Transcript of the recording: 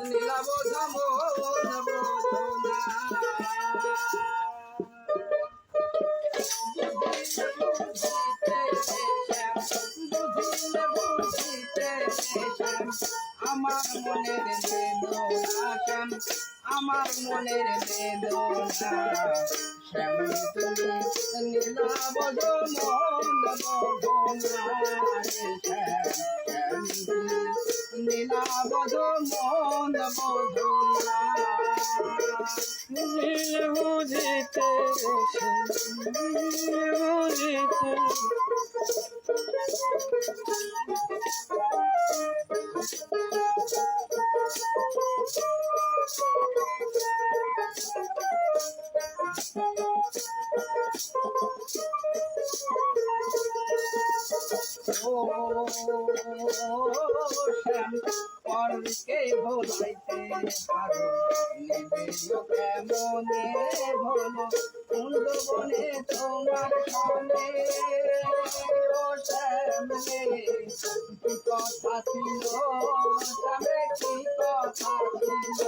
নীলাবধ মন বোঝনা আমার মনের বেদনা শ্যাম আমার মনের বেদনা শ্যাম তুমি নীলাবধ মন বোঝনা শ্যাম তুমি নীলাবধ মন বোঝনা বুঝিতে বুঝিতে শ্যাম পরকে ভোলাইতে পারো নেবে কেমনে ভোলো কুন্দবনে তোমার সনে ও শ্যাম রে কি কথা ছিল শ্যামে কি কথা ছিল